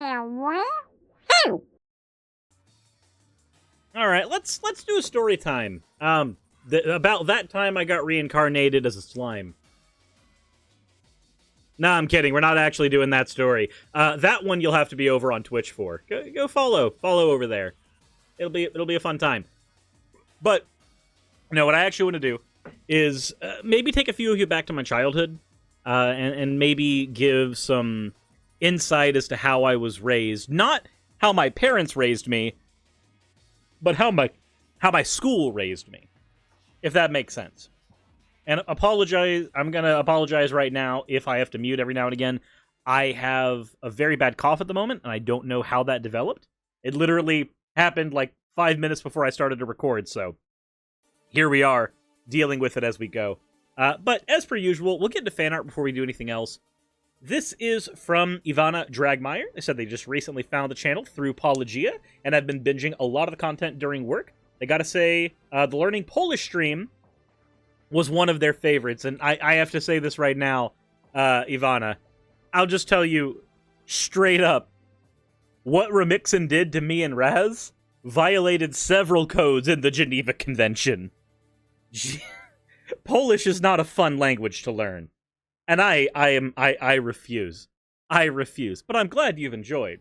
Alright, let's do a story time. About that time I got reincarnated as a slime. Nah, I'm kidding. We're not actually doing that story. That one you'll have to be over on Twitch for. Go follow over there. It'll be a fun time. But no, what I actually want to do is maybe take a few of you back to my childhood, and maybe give some insight as to how I was raised. Not how my parents raised me, but how my school raised me, if that makes sense. And I'm going to apologize right now if I have to mute every now and again. I have a very bad cough at the moment, and I don't know how that developed. It literally happened like 5 minutes before I started to record, so here we are, dealing with it as we go. But as per usual, we'll get into fan art before we do anything else. This is from Ivana Dragmeyer. They said they just recently found the channel through Pologia, and have been binging a lot of the content during work. They gotta say, the Learning Polish stream was one of their favorites, and I have to say this right now, Ivana. I'll just tell you straight up, what Rimixen did to me and Raz violated several codes in the Geneva Convention. Polish is not a fun language to learn, and I refuse. I refuse, but I'm glad you've enjoyed.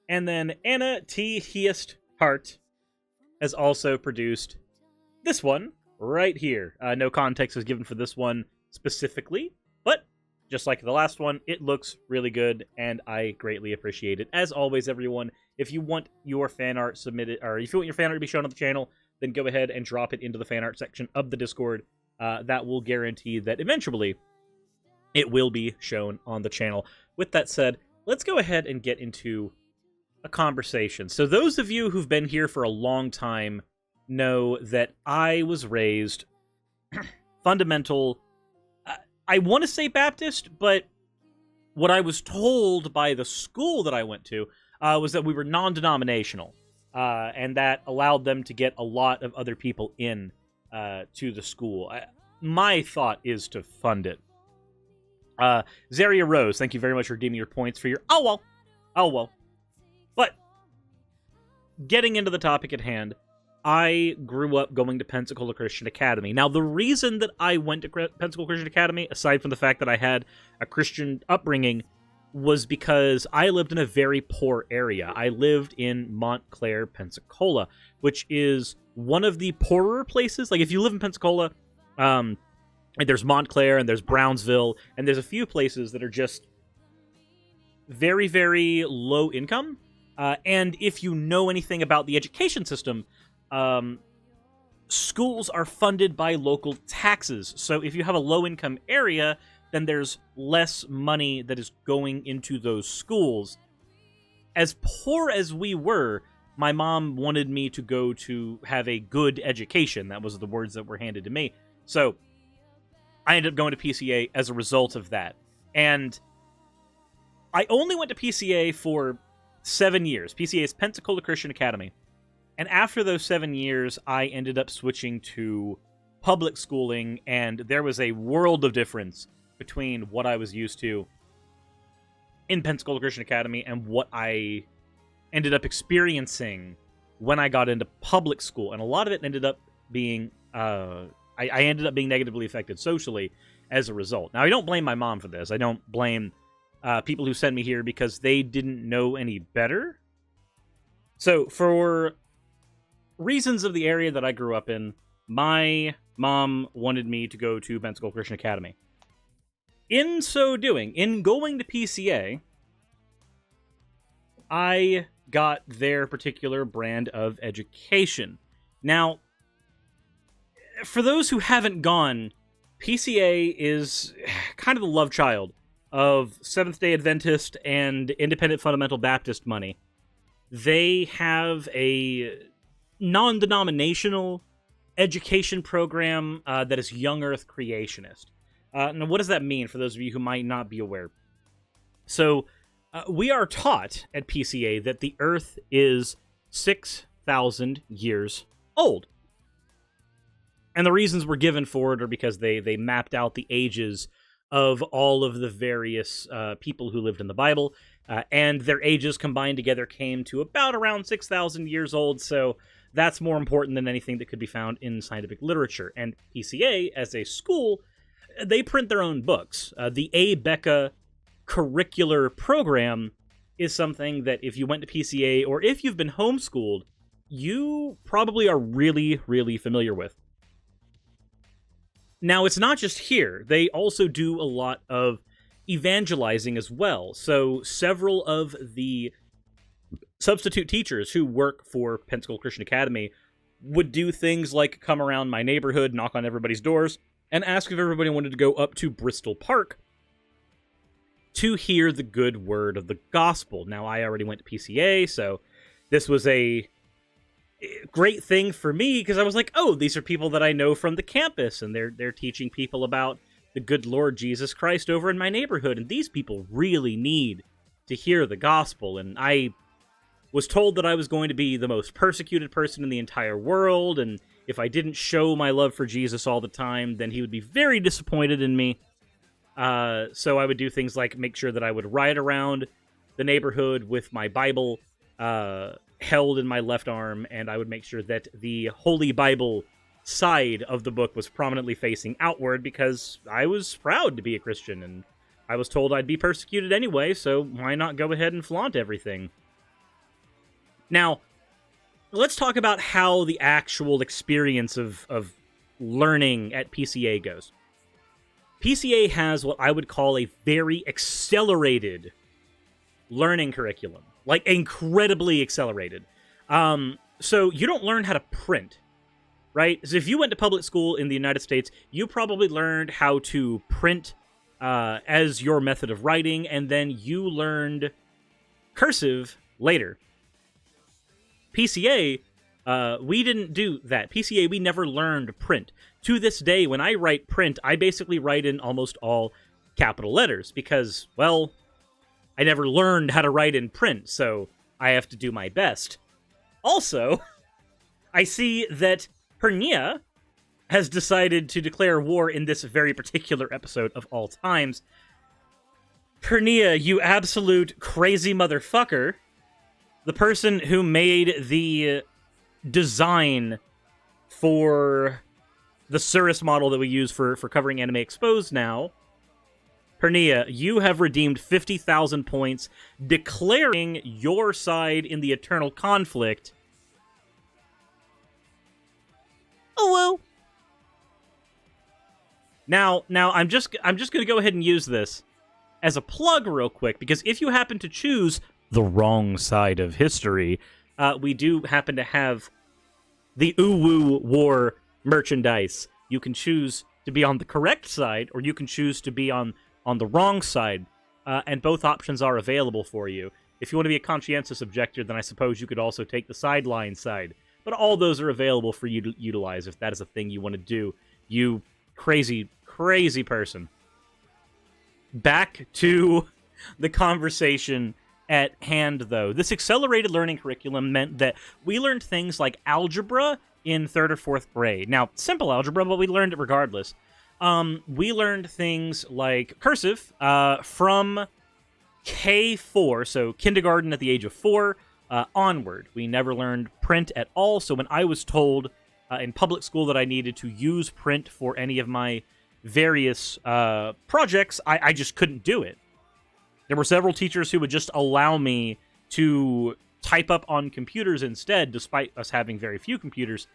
And then Anna T. Hiest Hart has also produced this one right here. No context is given for this one specifically, but just like the last one, it looks really good, and I greatly appreciate it. As always, everyone, if you want your fan art submitted, or if you want your fan art to be shown on the channel, then go ahead and drop it into the fan art section of the Discord. That will guarantee that eventually it will be shown on the channel. With that said, let's go ahead and get into a conversation. So those of you who've been here for a long time know that I was raised fundamental, I want to say Baptist, but what I was told by the school that I went to was that we were non-denominational, and that allowed them to get a lot of other people in to the school. My thought is to fund it. Zaria Rose, thank you very much for redeeming your points for your... Oh, well. But, getting into the topic at hand, I grew up going to Pensacola Christian Academy. Now, the reason that I went to Pensacola Christian Academy, aside from the fact that I had a Christian upbringing, was because I lived in a very poor area. I lived in Montclair, Pensacola, which is one of the poorer places. Like, if you live in Pensacola, there's Montclair, and there's Brownsville, and there's a few places that are just very, very low income. And if you know anything about the education system, schools are funded by local taxes. So if you have a low-income area, then there's less money that is going into those schools. As poor as we were, my mom wanted me to go to have a good education. That was the words that were handed to me. So I ended up going to PCA as a result of that. And I only went to PCA for 7 years. PCA is Pensacola Christian Academy. And after those 7 years, I ended up switching to public schooling, and there was a world of difference between what I was used to in Pensacola Christian Academy and what I ended up experiencing when I got into public school. And a lot of it ended up being, I ended up being negatively affected socially as a result. Now, I don't blame my mom for this. I don't blame people who sent me here because they didn't know any better. So, for reasons of the area that I grew up in, my mom wanted me to go to Pensacola Christian Academy. In so doing, in going to PCA, I got their particular brand of education. Now, for those who haven't gone, PCA is kind of the love child of Seventh-day Adventist and Independent Fundamental Baptist money. They have a non-denominational education program that is young earth creationist. Now, what does that mean for those of you who might not be aware? So, we are taught at PCA that the earth is 6,000 years old. And the reasons we're given for it are because they mapped out the ages of all of the various people who lived in the Bible. and their ages combined together came to about around 6,000 years old, so that's more important than anything that could be found in scientific literature. And PCA, as a school, they print their own books. The ABECA curricular program is something that if you went to PCA, or if you've been homeschooled, you probably are really, really familiar with. Now, it's not just here. They also do a lot of evangelizing as well. So several of the substitute teachers who work for Pensacola Christian Academy would do things like come around my neighborhood, knock on everybody's doors, and ask if everybody wanted to go up to Bristol Park to hear the good word of the gospel. Now, I already went to PCA, so this was a great thing for me, because I was like, oh, these are people that I know from the campus, and they're teaching people about the good Lord Jesus Christ over in my neighborhood, and these people really need to hear the gospel. And I was told that I was going to be the most persecuted person in the entire world, and if I didn't show my love for Jesus all the time, then he would be very disappointed in me. So I would do things like make sure that I would ride around the neighborhood with my Bible held in my left arm, and I would make sure that the Holy Bible side of the book was prominently facing outward, because I was proud to be a Christian, and I was told I'd be persecuted anyway, so why not go ahead and flaunt everything? Now, let's talk about how the actual experience of learning at PCA goes. PCA has what I would call a very accelerated learning curriculum. Like, incredibly accelerated. So you don't learn how to print, right? So if you went to public school in the United States, you probably learned how to print as your method of writing, and then you learned cursive later. PCA, we didn't do that. PCA, we never learned print. To this day, when I write print, I basically write in almost all capital letters, because, well, I never learned how to write in print, so I have to do my best. Also, I see that Pernia has decided to declare war in this very particular episode of all times. Pernia, you absolute crazy motherfucker. The person who made the design for the Suris model that we use for covering Anime Exposed now, Pernia, you have redeemed 50,000 points, declaring your side in the eternal conflict. Oh well. Now I'm just going to go ahead and use this as a plug real quick, because if you happen to choose the wrong side of history, we do happen to have the Uwu War merchandise. You can choose to be on the correct side, or you can choose to be on the wrong side, and both options are available for you. If you want to be a conscientious objector, then I suppose you could also take the sideline side. But all those are available for you to utilize if that is a thing you want to do. You crazy, crazy person. Back to the conversation at hand, though. This accelerated learning curriculum meant that we learned things like algebra in 3rd or 4th grade. Now, simple algebra, but we learned it regardless. We learned things like cursive from K4, so kindergarten at the age of 4, onward. We never learned print at all, so when I was told in public school that I needed to use print for any of my various projects, I just couldn't do it. There were several teachers who would just allow me to type up on computers instead, despite us having very few computers,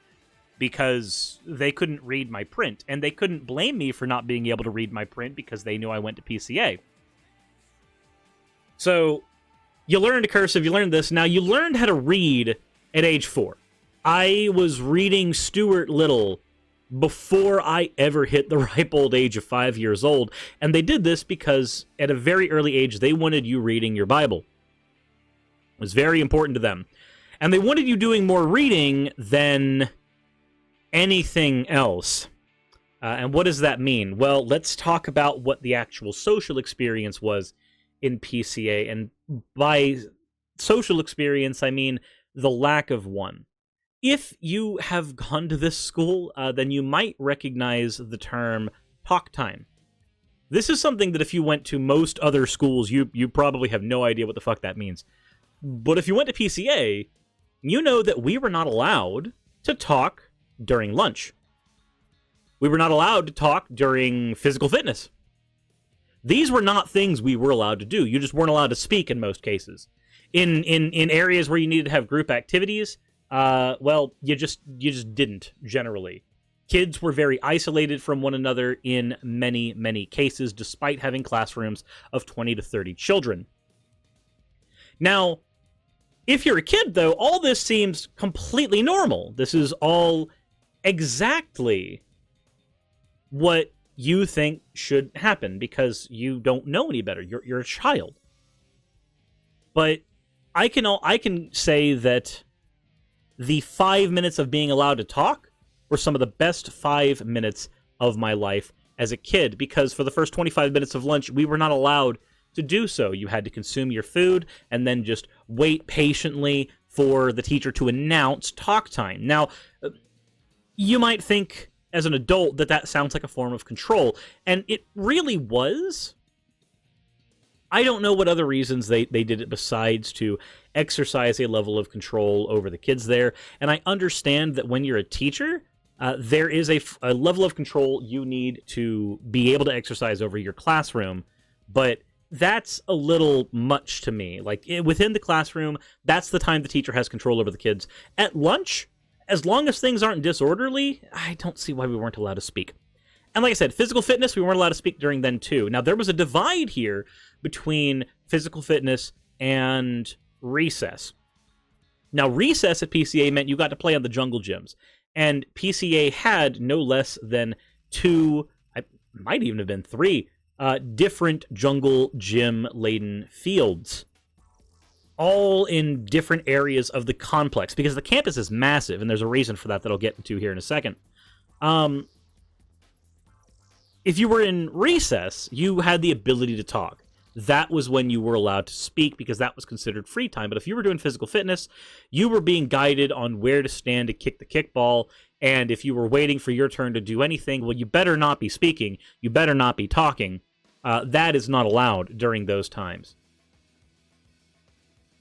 because they couldn't read my print. And they couldn't blame me for not being able to read my print, because they knew I went to PCA. So, you learned cursive, you learned this. Now, you learned how to read at age 4. I was reading Stuart Little before I ever hit the ripe old age of 5 years old. And they did this because at a very early age, they wanted you reading your Bible. It was very important to them. And they wanted you doing more reading than anything else. And what does that mean? Well, let's talk about what the actual social experience was in PCA. And by social experience, I mean the lack of one. If you have gone to this school, then you might recognize the term talk time. This is something that if you went to most other schools, you probably have no idea what the fuck that means. But if you went to PCA, you know that we were not allowed to talk during lunch. We were not allowed to talk during physical fitness. These were not things we were allowed to do. You just weren't allowed to speak in most cases. In areas where you needed to have group activities, well, you just didn't, generally. Kids were very isolated from one another in many, many cases, despite having classrooms of 20 to 30 children. Now, if you're a kid, though, all this seems completely normal. This is all exactly what you think should happen because you don't know any better. You're a child. But I can say that the 5 minutes of being allowed to talk were some of the best 5 minutes of my life as a kid, because for the first 25 minutes of lunch, we were not allowed to do so. You had to consume your food and then just wait patiently for the teacher to announce talk time. Now, you might think as an adult that sounds like a form of control, and it really was. I don't know what other reasons they did it besides to exercise a level of control over the kids there, and I understand that when you're a teacher, there is a level of control you need to be able to exercise over your classroom, but that's a little much to me. Like, within the classroom, that's the time the teacher has control over the kids. At lunch, as long as things aren't disorderly, I don't see why we weren't allowed to speak. And like I said, physical fitness, we weren't allowed to speak during then, too. Now, there was a divide here between physical fitness and recess. Now, recess at PCA meant you got to play on the jungle gyms. And PCA had no less than 2, I might even have been 3, different jungle gym-laden fields, all in different areas of the complex, because the campus is massive, and there's a reason for that I'll get into here in a second. If you were in recess, you had the ability to talk. That was when you were allowed to speak, because that was considered free time. But if you were doing physical fitness, you were being guided on where to stand to kick the kickball, and if you were waiting for your turn to do anything, well, you better not be speaking, you better not be talking. That is not allowed during those times.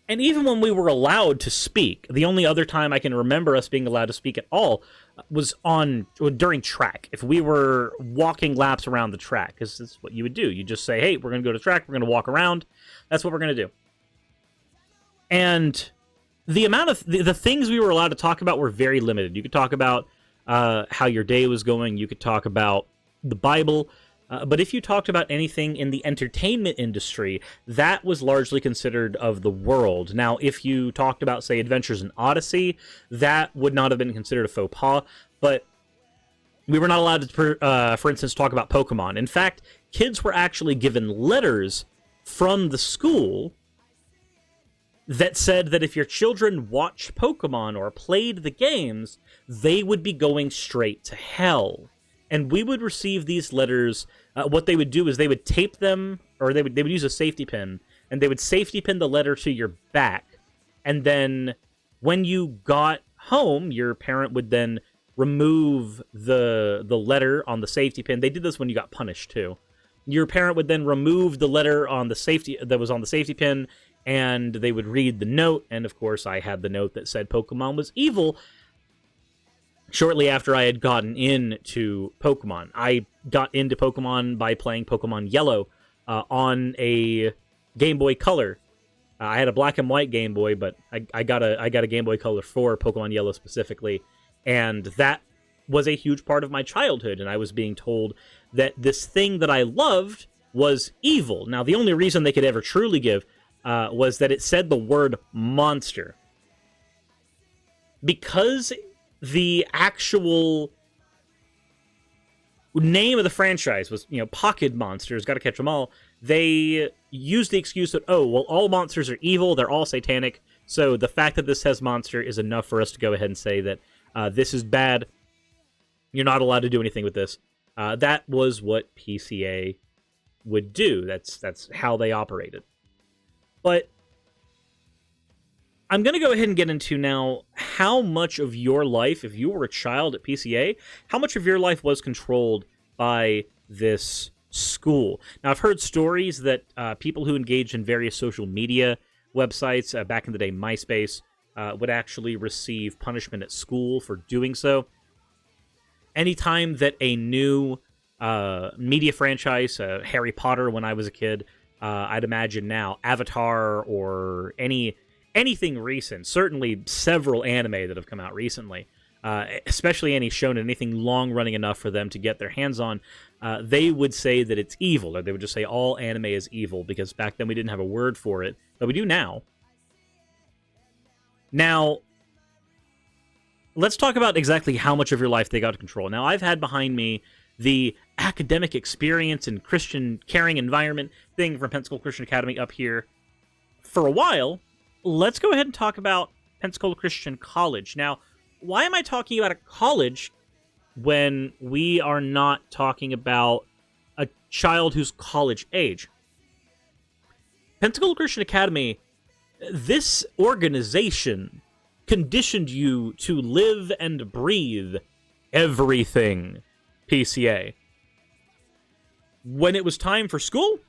And even when we were allowed to speak, the only other time I can remember us being allowed to speak at all was during track. If we were walking laps around the track, because that's what you would do. You just say, hey, we're going to go to track, we're going to walk around. That's what we're going to do. And the amount of the things we were allowed to talk about were very limited. You could talk about how your day was going. You could talk about the Bible. But if you talked about anything in the entertainment industry, that was largely considered of the world. Now, if you talked about, say, Adventures in Odyssey, that would not have been considered a faux pas, but we were not allowed to, for instance, talk about Pokemon. In fact, kids were actually given letters from the school that said that if your children watched Pokemon or played the games, they would be going straight to hell. And we would receive these letters. What they would do is they would tape them, or they would use a safety pin, and they would safety pin the letter to your back. And then when you got home, your parent would then remove the letter on the safety pin. They did this when you got punished too. Your parent would then remove the letter on the safety that was on the safety pin, and they would read the note. And of course, I had the note that said Pokemon was evil. Shortly after I had gotten into Pokemon. I got into Pokemon by playing Pokemon Yellow on a Game Boy Color. I had a black and white Game Boy, but I got a Game Boy Color for Pokemon Yellow specifically, and that was a huge part of my childhood, and I was being told that this thing that I loved was evil. Now, the only reason they could ever truly give was that it said the word monster. Because the actual name of the franchise was, Pocket Monsters, gotta catch them all, they used the excuse that, oh, well, all monsters are evil, they're all satanic, so the fact that this says monster is enough for us to go ahead and say that this is bad, you're not allowed to do anything with this. That was what PCA would do. That's how they operated. But I'm going to go ahead and get into now how much of your life, if you were a child at PCA, how much of your life was controlled by this school. Now, I've heard stories that people who engage in various social media websites, back in the day, MySpace, would actually receive punishment at school for doing so. Anytime that a new media franchise, Harry Potter when I was a kid, I'd imagine now, Avatar or anything recent, certainly several anime that have come out recently, especially any shonen, anything long-running enough for them to get their hands on, they would say that it's evil, or they would just say all anime is evil, because back then we didn't have a word for it, but we do now. Now, let's talk about exactly how much of your life they got to control. Now, I've had behind me the academic experience and Christian caring environment thing from Pensacola Christian Academy up here for a while. Let's go ahead and talk about Pensacola Christian College. Now, why am I talking about a college when we are not talking about a child who's college age? Pensacola Christian Academy, this organization conditioned you to live and breathe everything PCA. When it was time for school,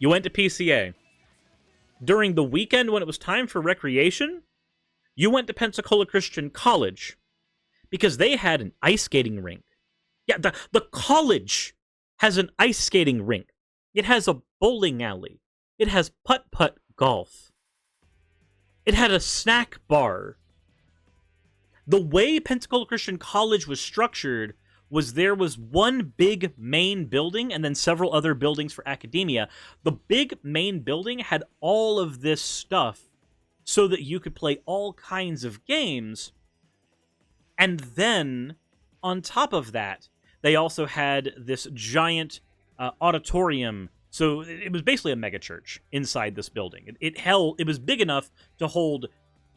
you went to PCA. During the weekend, when it was time for recreation, you went to Pensacola Christian College, because they had an ice skating rink. Yeah, the college has an ice skating rink. It has a bowling alley. It has putt-putt golf. It had a snack bar. The way Pensacola Christian College was structured was there was one big main building and then several other buildings for academia. The big main building had all of this stuff so that you could play all kinds of games. And then, on top of that, they also had this giant auditorium. So it was basically a megachurch inside this building. It was big enough to hold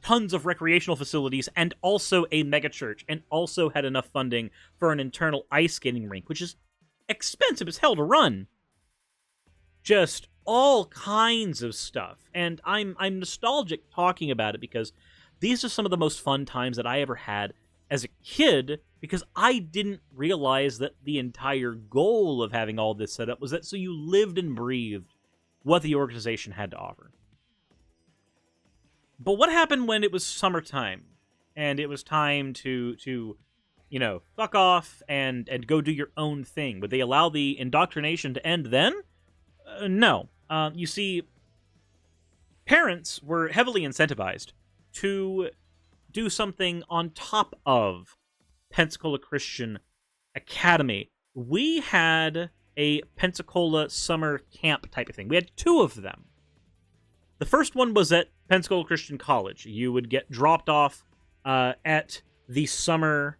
tons of recreational facilities and also a megachurch, and also had enough funding for an internal ice skating rink, which is expensive as hell to run. Just all kinds of stuff. And I'm nostalgic talking about it because these are some of the most fun times that I ever had as a kid, because I didn't realize that the entire goal of having all this set up was that so you lived and breathed what the organization had to offer. But what happened when it was summertime and it was time to fuck off and go do your own thing? Would they allow the indoctrination to end then? No. You see, parents were heavily incentivized to do something on top of Pensacola Christian Academy. We had a Pensacola summer camp type of thing. We had two of them. The first one was at Pensacola Christian College. You would get dropped off at the summer...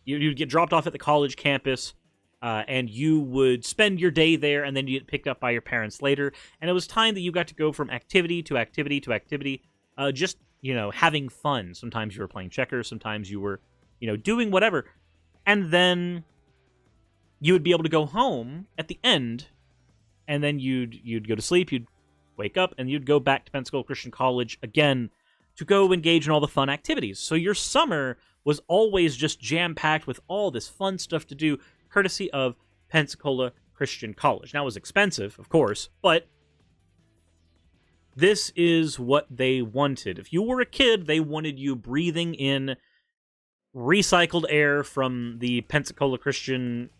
You'd get dropped off at the college campus, and you would spend your day there, and then you get picked up by your parents later. And it was time that you got to go from activity to activity to activity, just, having fun. Sometimes you were playing checkers, sometimes you were, doing whatever. And then you would be able to go home at the end, and then you'd go to sleep, you'd wake up, and you'd go back to Pensacola Christian College again to go engage in all the fun activities. So your summer was always just jam-packed with all this fun stuff to do, courtesy of Pensacola Christian College. Now, it was expensive, of course, but this is what they wanted. If you were a kid, they wanted you breathing in recycled air from the Pensacola Christian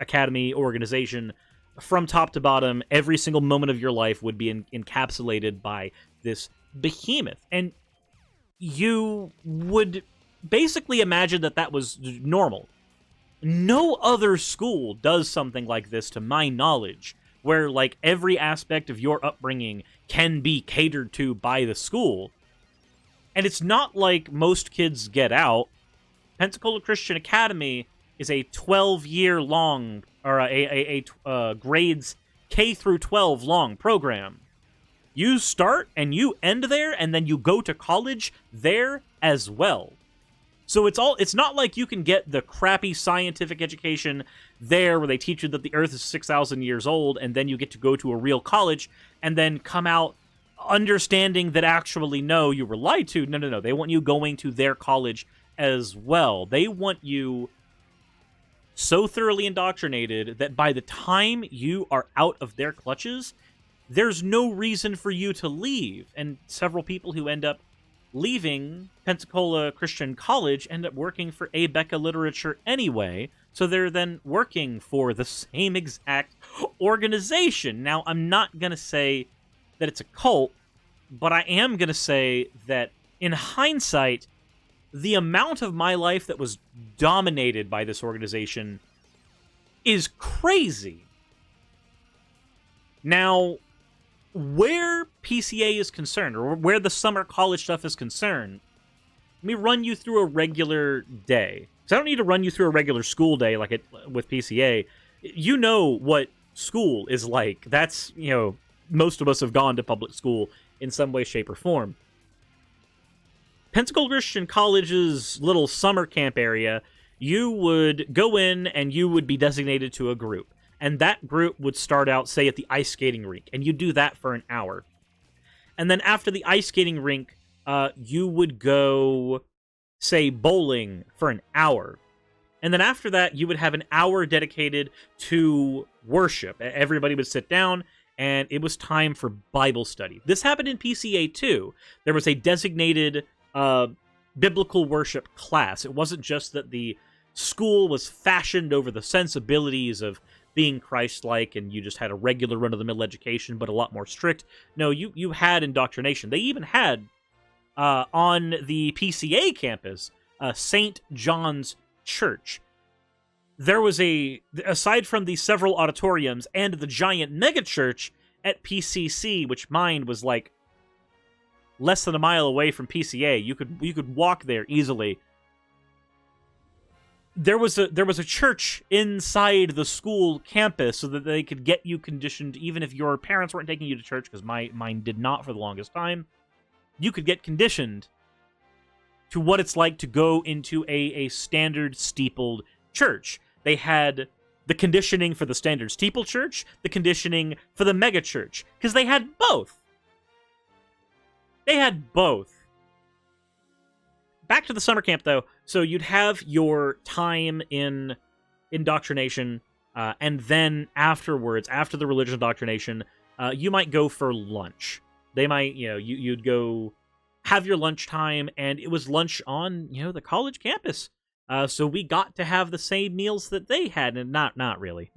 Academy organization from top to bottom. Every single moment of your life would be encapsulated by this behemoth. And you would basically imagine that was normal. No other school does something like this, to my knowledge, where, every aspect of your upbringing can be catered to by the school. And it's not like most kids get out. Pensacola Christian Academy is a 12-year long, or a grades K through 12 long program. You start and you end there, and then you go to college there as well. So it's not like you can get the crappy scientific education there where they teach you that the Earth is 6,000 years old, and then you get to go to a real college and then come out understanding that actually, no, you were lied to. No. They want you going to their college as well. They want you so thoroughly indoctrinated that by the time you are out of their clutches, there's no reason for you to leave. And several people who end up leaving Pensacola Christian College end up working for Abeka Literature anyway, so they're then working for the same exact organization. Now, I'm not going to say that it's a cult, but I am going to say that in hindsight, the amount of my life that was dominated by this organization is crazy. Now, where PCA is concerned, or where the summer college stuff is concerned, let me run you through a regular day. Because I don't need to run you through a regular school day like it with PCA. You know what school is like. That's, most of us have gone to public school in some way, shape, or form. Pensacola Christian College's little summer camp area, you would go in and you would be designated to a group. And that group would start out, say, at the ice skating rink. And you do that for an hour. And then after the ice skating rink, you would go, say, bowling for an hour. And then after that, you would have an hour dedicated to worship. Everybody would sit down, and it was time for Bible study. This happened in PCA too. There was a designated biblical worship class. It wasn't just that the school was fashioned over the sensibilities of being Christ-like, and you just had a regular run-of-the-mill education, but a lot more strict. No, you had indoctrination. They even had, on the PCA campus, St. John's Church. There was aside from the several auditoriums and the giant megachurch at PCC, which mine was like less than a mile away from PCA. You could walk there easily. There was a church inside the school campus so that they could get you conditioned, even if your parents weren't taking you to church, because mine did not for the longest time. You could get conditioned to what it's like to go into a standard steepled church. They had the conditioning for the standard steeple church, the conditioning for the mega church, because they had both. They had both. Back to the summer camp, though. So you'd have your time in indoctrination, and then afterwards, after the religious indoctrination, you might go for lunch. They might, you'd go have your lunchtime, and it was lunch on, the college campus. So we got to have the same meals that they had, and not really.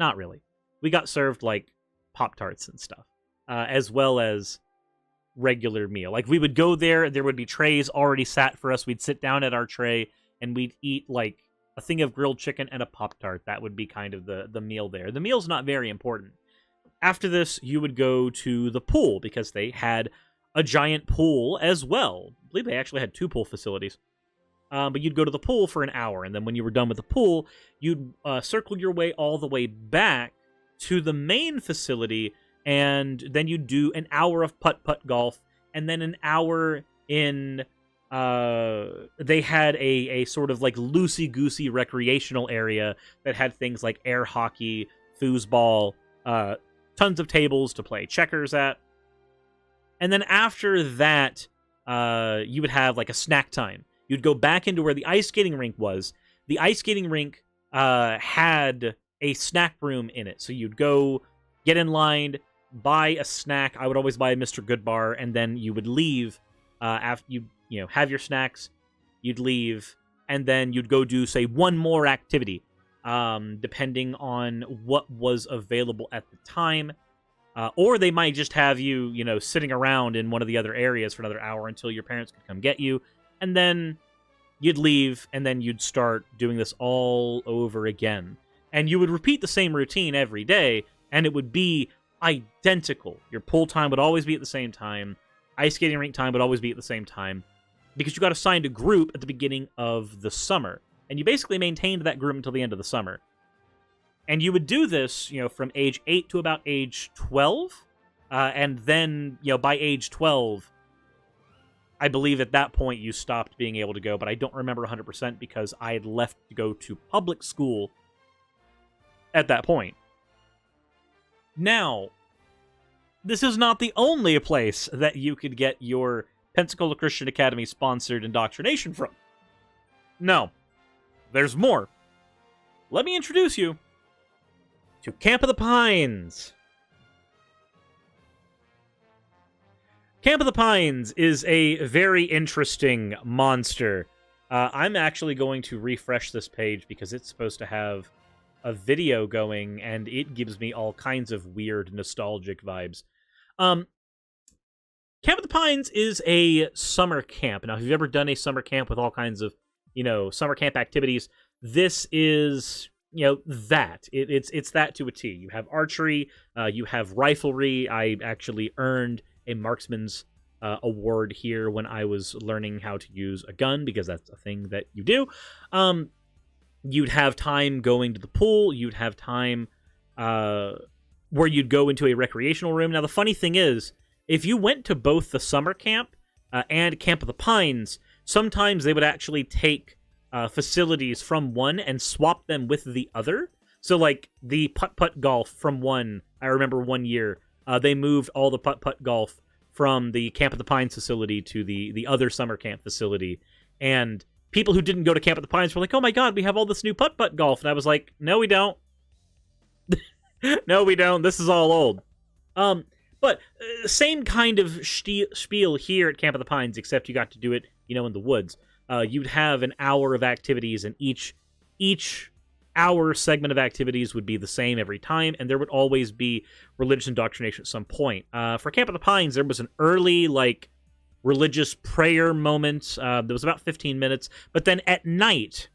We got served, like, Pop-Tarts and stuff, as well as regular meal. Like, we would go there would be trays already sat for us. We'd sit down at our tray and we'd eat like a thing of grilled chicken and a Pop-Tart. That would be kind of the meal there. The meal's not very important. After this, you would go to the pool because they had a giant pool as well. I believe they actually had 2 pool facilities. But you'd go to the pool for an hour, and then when you were done with the pool, you'd circle your way all the way back to the main facility, and then you do an hour of putt-putt golf, and then an hour in, they had a sort of like loosey-goosey recreational area that had things like air hockey, foosball, tons of tables to play checkers at. And then after that, you would have like a snack time. You'd go back into where the ice skating rink was. The ice skating rink had a snack room in it, so you'd go get in line, buy a snack. I would always buy a Mr. Goodbar, and then you would leave after you have your snacks. You'd leave, and then you'd go do, say, one more activity, depending on what was available at the time. Or they might just have you, sitting around in one of the other areas for another hour until your parents could come get you, and then you'd leave, and then you'd start doing this all over again. And you would repeat the same routine every day, and it would be identical. Your pool time would always be at the same time. Ice skating rink time would always be at the same time. Because you got assigned a group at the beginning of the summer. And you basically maintained that group until the end of the summer. And you would do this, from age 8 to about age 12. And then, by age 12, I believe at that point you stopped being able to go. But I don't remember 100% because I had left to go to public school at that point. Now, this is not the only place that you could get your Pensacola Christian Academy sponsored indoctrination from. No, there's more. let me introduce you to Camp of the Pines. Camp of the Pines is a very interesting monster. I'm actually going to refresh this page because it's supposed to have a video going, and it gives me all kinds of weird, nostalgic vibes. Camp of the Pines is a summer camp. Now, if you've ever done a summer camp with all kinds of, summer camp activities, this is, that. It's that to a T. You have archery, you have riflery. I actually earned a marksman's award here when I was learning how to use a gun, because that's a thing that you do. You'd have time going to the pool. You'd have time where you'd go into a recreational room. Now, the funny thing is, if you went to both the summer camp and Camp of the Pines, sometimes they would actually take facilities from one and swap them with the other. So, like, the putt-putt golf from one, I remember one year, they moved all the putt-putt golf from the Camp of the Pines facility to the other summer camp facility. And people who didn't go to Camp of the Pines were like, oh my god, we have all this new putt-putt golf. And I was like, no, we don't. No, we don't. This is all old. But same kind of spiel here at Camp of the Pines, except you got to do it, in the woods. You'd have an hour of activities, and each hour segment of activities would be the same every time, and there would always be religious indoctrination at some point. For Camp of the Pines, there was an early, religious prayer moment. There was about 15 minutes, but then at night,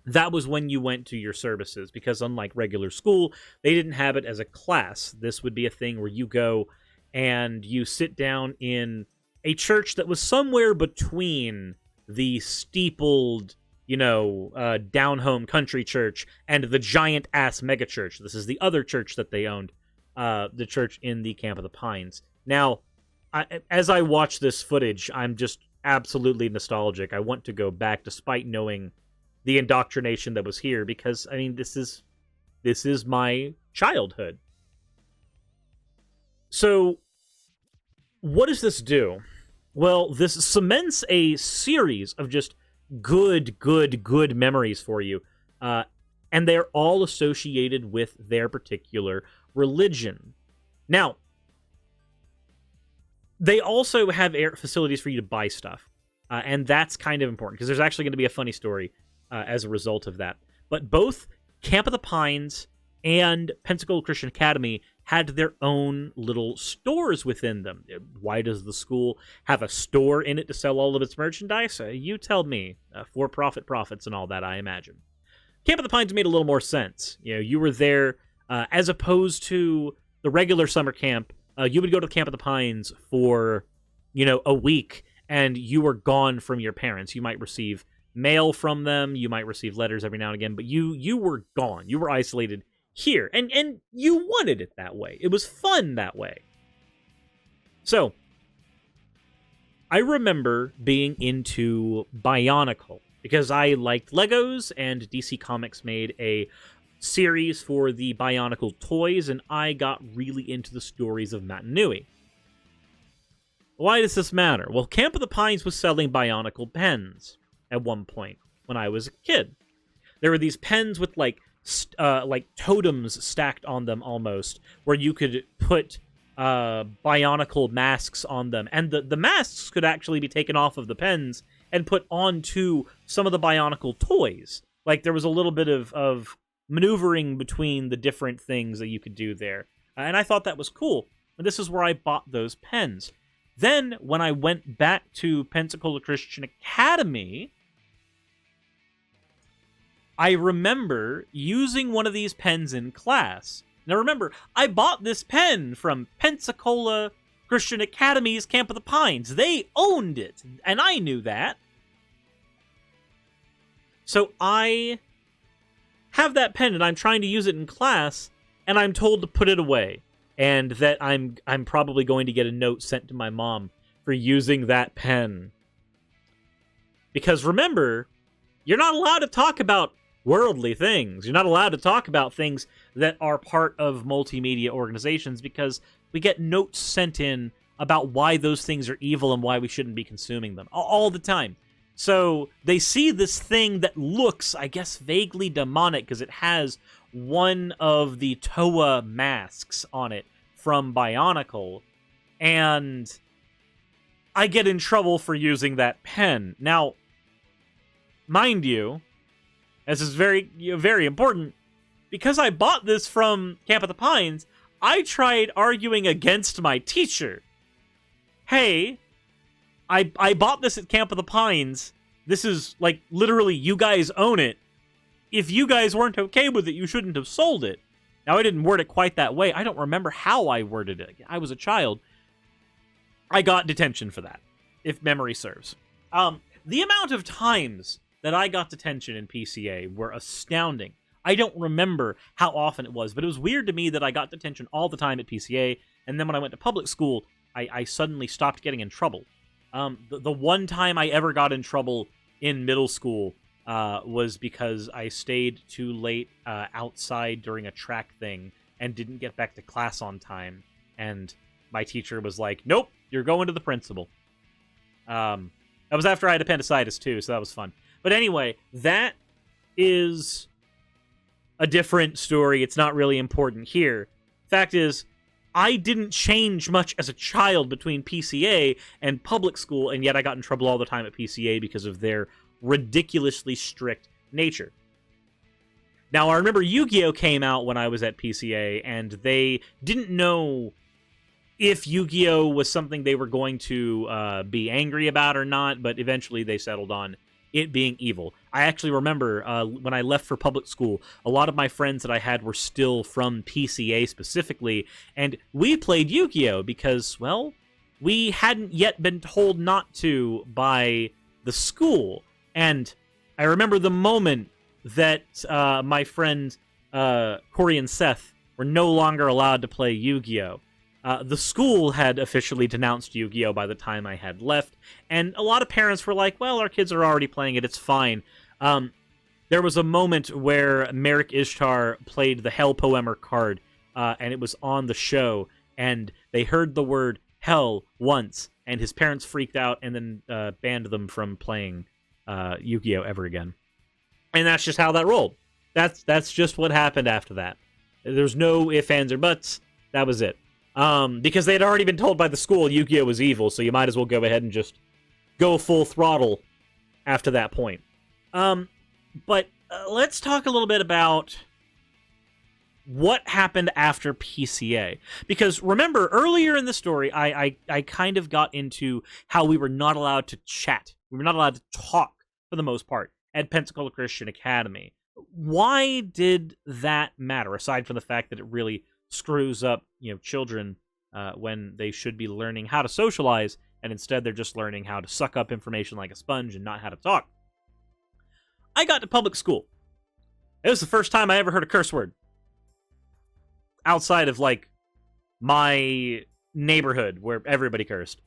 that was when you went to your services, because unlike regular school, they didn't have it as a class. This would be a thing where you go and you sit down in a church that was somewhere between the steepled, down-home country church and the giant-ass megachurch. This is the other church that they owned, the church in the Camp of the Pines. Now, as I watch this footage, I'm just absolutely nostalgic. I want to go back, despite knowing the indoctrination that was here, because, this is my childhood. So, what does this do? Well, this cements a series of just good memories for you. And they're all associated with their particular religion. Now, they also have facilities for you to buy stuff. And that's kind of important, because there's actually going to be a funny story as a result of that. But both Camp of the Pines and Pensacola Christian Academy had their own little stores within them. Why does the school have a store in it to sell all of its merchandise? You tell me. For-profit profits and all that, I imagine. Camp of the Pines made a little more sense. You were there, as opposed to the regular summer camp, you would go to Camp of the Pines for, a week, and you were gone from your parents. You might receive mail from them, you might receive letters every now and again, but you were gone. You were isolated here, and you wanted it that way. It was fun that way. So, I remember being into Bionicle, because I liked Legos, and DC Comics made a series for the Bionicle toys, and I got really into the stories of Matt and Nui. Why does this matter? Well, Camp of the Pines was selling Bionicle pens at one point when I was a kid. There were these pens with like totems stacked on them almost, where you could put Bionicle masks on them, and the masks could actually be taken off of the pens and put onto some of the Bionicle toys. Like, there was a little bit of maneuvering between the different things that you could do there, and I thought that was cool. And this is where I bought those pens. Then, when I went back to Pensacola Christian Academy, I remember using one of these pens in class. Now remember, I bought this pen from Pensacola Christian Academy's Camp of the Pines. They owned it, and I knew that. So I have that pen, and I'm trying to use it in class, and I'm told to put it away. And that I'm probably going to get a note sent to my mom for using that pen. Because remember, you're not allowed to talk about worldly things. You're not allowed to talk about things that are part of multimedia organizations, because we get notes sent in about why those things are evil and why we shouldn't be consuming them all the time. So they see this thing that looks, I guess, vaguely demonic because it has one of the Toa masks on it from Bionicle, and I get in trouble for using that pen. Now, mind you, this is very, very important, because I bought this from Camp of the Pines, I tried arguing against my teacher. Hey, I bought this at Camp of the Pines. This is, like, literally, you guys own it. If you guys weren't okay with it, you shouldn't have sold it. Now, I didn't word it quite that way. I don't remember how I worded it. I was a child. I got detention for that, if memory serves. The amount of times that I got detention in PCA were astounding. I don't remember how often it was, but it was weird to me that I got detention all the time at PCA, and then when I went to public school, I suddenly stopped getting in trouble. The one time I ever got in trouble in middle school was because I stayed too late outside during a track thing and didn't get back to class on time, and my teacher was like, nope, you're going to the principal. That was after I had appendicitis too, so that was fun. But anyway, that is a different story. It's not really important here. Fact is, I didn't change much as a child between PCA and public school, and yet I got in trouble all the time at PCA because of their ridiculously strict nature. Now, I remember Yu-Gi-Oh! Came out when I was at PCA, and they didn't know if Yu-Gi-Oh! Was something they were going to be angry about or not, but eventually they settled on it being evil. I actually remember when I left for public school, a lot of my friends that I had were still from PCA specifically, and we played Yu-Gi-Oh! Because, well, we hadn't yet been told not to by the school. And I remember the moment that my friend Corey and Seth were no longer allowed to play Yu-Gi-Oh! The school had officially denounced Yu-Gi-Oh! By the time I had left, and a lot of parents were like, well, our kids are already playing it, it's fine. There was a moment where Merrick Ishtar played the Hell Poemer card, and it was on the show, and they heard the word hell once, and his parents freaked out and then banned them from playing Yu-Gi-Oh! Ever again. And that's just how that rolled. That's just what happened after that. There's no ifs, ands, or buts. That was it. Because they had already been told by the school Yu-Gi-Oh! Was evil, so you might as well go ahead and just go full throttle after that point. But let's talk a little bit about what happened after PCA. Because remember, earlier in the story, I kind of got into how we were not allowed to chat. We were not allowed to talk, for the most part, at Pensacola Christian Academy. Why did that matter, aside from the fact that it really screws up, children when they should be learning how to socialize, and instead they're just learning how to suck up information like a sponge and not how to talk? I got to public school. It was the first time I ever heard a curse word. Outside of, my neighborhood, where everybody cursed.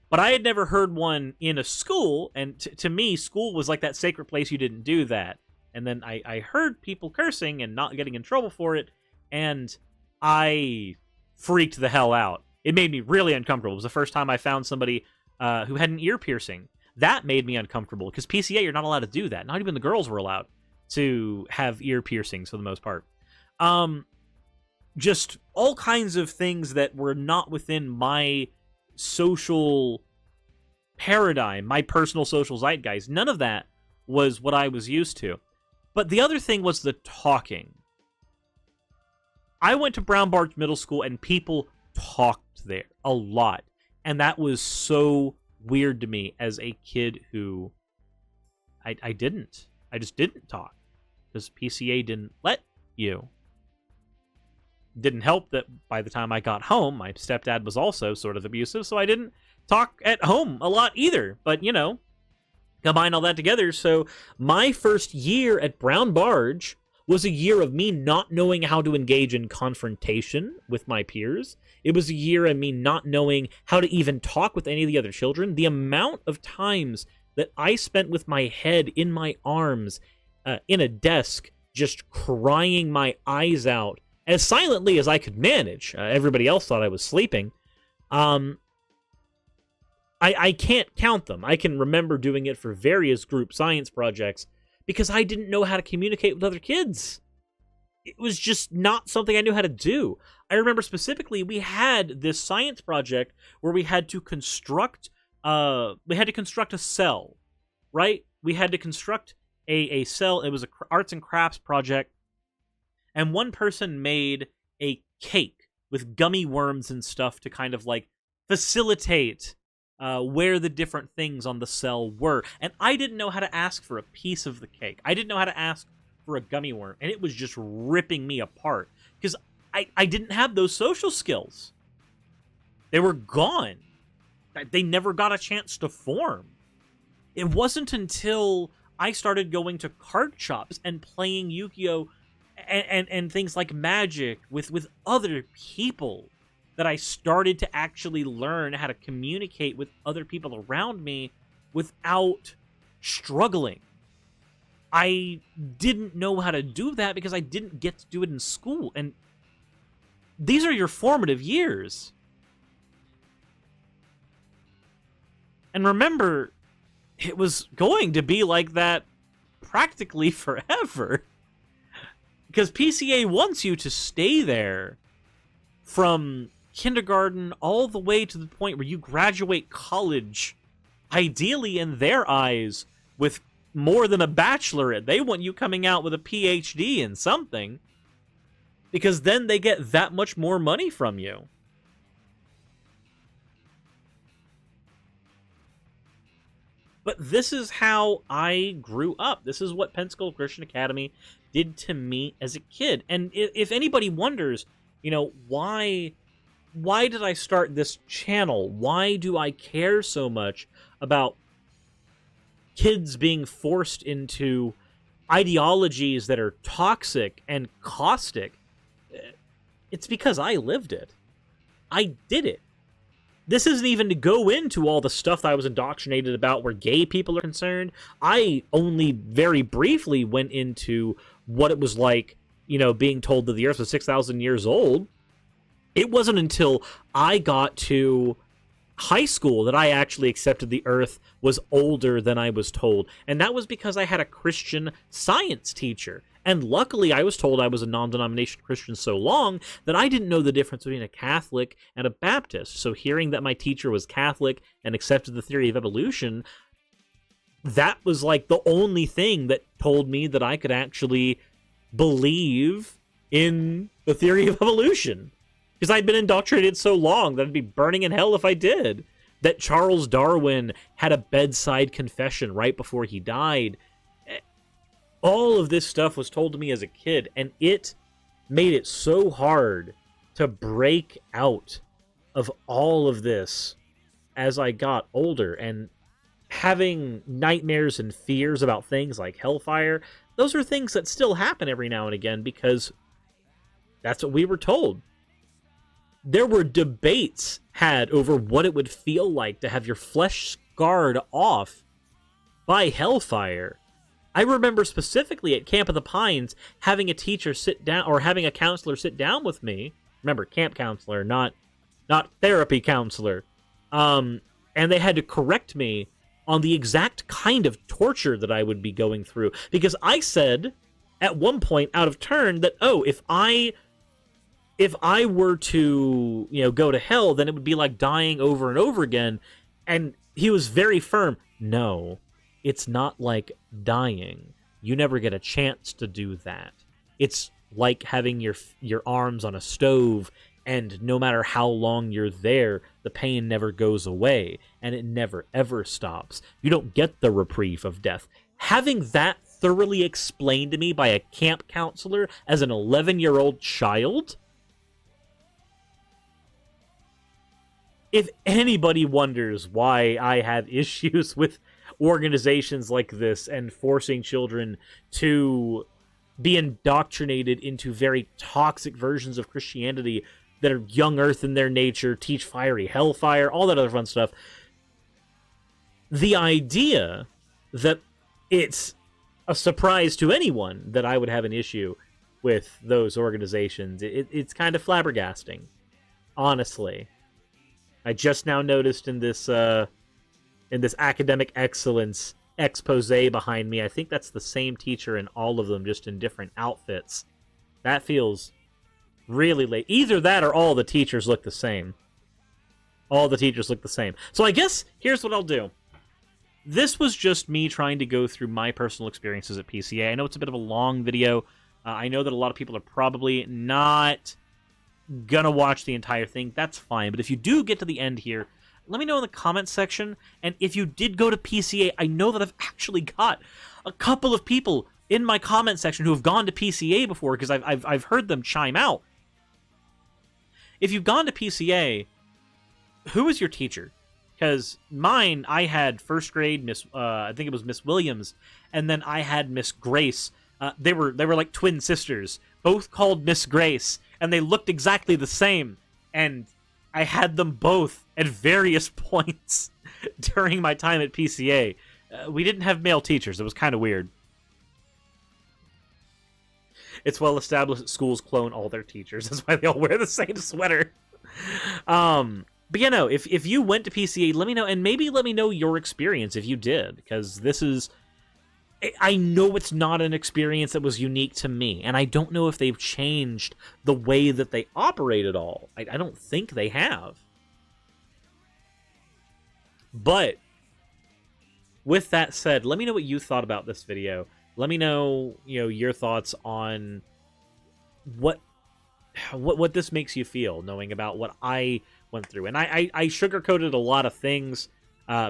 But I had never heard one in a school, and to me, school was like that sacred place you didn't do that. And then I heard people cursing and not getting in trouble for it, and I freaked the hell out. It made me really uncomfortable. It was the first time I found somebody who had an ear piercing. That made me uncomfortable, because PCA, you're not allowed to do that. Not even the girls were allowed to have ear piercings for the most part. Just all kinds of things that were not within my social paradigm, my personal social zeitgeist. None of that was what I was used to. But the other thing was the talking. I went to Brown Barge Middle School, and people talked there a lot. And that was so weird to me as a kid who I didn't. I just didn't talk. Because PCA didn't let you. Didn't help that by the time I got home, my stepdad was also sort of abusive, so I didn't talk at home a lot either. But, combine all that together. So my first year at Brown Barge was a year of me not knowing how to engage in confrontation with my peers. It was a year of me not knowing how to even talk with any of the other children. The amount of times that I spent with my head in my arms in a desk, just crying my eyes out, as silently as I could manage. Everybody else thought I was sleeping. I can't count them. I can remember doing it for various group science projects because I didn't know how to communicate with other kids. It was just not something I knew how to do. I remember specifically we had this science project where we had to construct a cell, right? We had to construct a cell. It was a arts and crafts project, and one person made a cake with gummy worms and stuff to kind of like facilitate where the different things on the cell were. And I didn't know how to ask for a piece of the cake. I didn't know how to ask for a gummy worm, and it was just ripping me apart because I didn't have those social skills. They were gone. They never got a chance to form. It wasn't until I started going to card shops and playing Yu-Gi-Oh! And things like Magic with other people that I started to actually learn how to communicate with other people around me without struggling. I didn't know how to do that because I didn't get to do it in school. And these are your formative years. And remember, it was going to be like that practically forever. Because PCA wants you to stay there from kindergarten all the way to the point where you graduate college, ideally in their eyes, with more than a bachelorette. They want you coming out with a PhD in something, because then they get that much more money from you. But this is how I grew up. This is what Pensacola Christian Academy did to me as a kid. And if anybody wonders, why did I start this channel? Why do I care so much about kids being forced into ideologies that are toxic and caustic? It's because I lived it. I did it. This isn't even to go into all the stuff that I was indoctrinated about where gay people are concerned. I only very briefly went into what it was like, being told that the Earth was 6,000 years old. It wasn't until I got to high school that I actually accepted the Earth was older than I was told. And that was because I had a Christian science teacher. And luckily, I was told I was a non-denomination Christian so long that I didn't know the difference between a Catholic and a Baptist. So hearing that my teacher was Catholic and accepted the theory of evolution, that was like the only thing that told me that I could actually believe in the theory of evolution. Because I'd been indoctrinated so long that I'd be burning in hell if I did. That Charles Darwin had a bedside confession right before he died. All of this stuff was told to me as a kid, and it made it so hard to break out of all of this as I got older. And having nightmares and fears about things like hellfire, those are things that still happen every now and again because that's what we were told. There were debates had over what it would feel like to have your flesh scarred off by hellfire. I remember specifically at Camp of the Pines having a teacher sit down, or having a counselor sit down with me. Remember, camp counselor, not therapy counselor. And they had to correct me on the exact kind of torture that I would be going through. Because I said, at one point, out of turn, that, if I were to, go to hell, then it would be like dying over and over again. And he was very firm. No, it's not like dying. You never get a chance to do that. It's like having your arms on a stove, and no matter how long you're there, the pain never goes away, and it never ever stops. You don't get the reprieve of death. Having that thoroughly explained to me by a camp counselor as an 11-year-old child, if anybody wonders why I have issues with organizations like this and forcing children to be indoctrinated into very toxic versions of Christianity that are young earth in their nature, teach fiery hellfire, all that other fun stuff, the idea that it's a surprise to anyone that I would have an issue with those organizations, it's kind of flabbergasting, honestly. I just now noticed in this in this academic excellence expose behind me. I think that's the same teacher in all of them, just in different outfits. That feels really late. Either that or all the teachers look the same. All the teachers look the same. So I guess here's what I'll do. This was just me trying to go through my personal experiences at PCA. I know it's a bit of a long video. I know that a lot of people are probably not gonna watch the entire thing. That's fine. But if you do get to the end here, let me know in the comments section. And if you did go to PCA, I know that I've actually got a couple of people in my comment section who have gone to PCA before, because I've heard them chime out. If you've gone to PCA, who was your teacher? Because mine, I had first grade Miss, I think it was Miss Williams, and then I had Miss Grace. They were like twin sisters, both called Miss Grace, and they looked exactly the same. And I had them both at various points during my time at PCA. We didn't have male teachers. It was kind of weird. It's well established that schools clone all their teachers. That's why they all wear the same sweater. But yeah, no, if you went to PCA, let me know, and maybe let me know your experience if you did, because this is... I know it's not an experience that was unique to me, and I don't know if they've changed the way that they operate at all. I don't think they have. But, with that said, let me know what you thought about this video. Let me know, your thoughts on what this makes you feel, knowing about what I went through. And I sugarcoated a lot of things,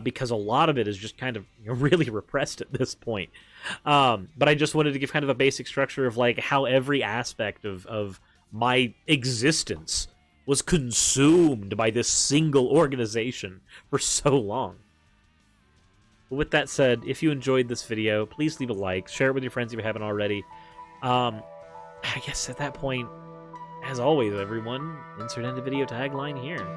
because a lot of it is just kind of really repressed at this point. But I just wanted to give kind of a basic structure of like how every aspect of my existence was consumed by this single organization for so long. But with that said, if you enjoyed this video, please leave a like, share it with your friends if you haven't already. I guess at that point, as always, everyone, insert end the video tagline here.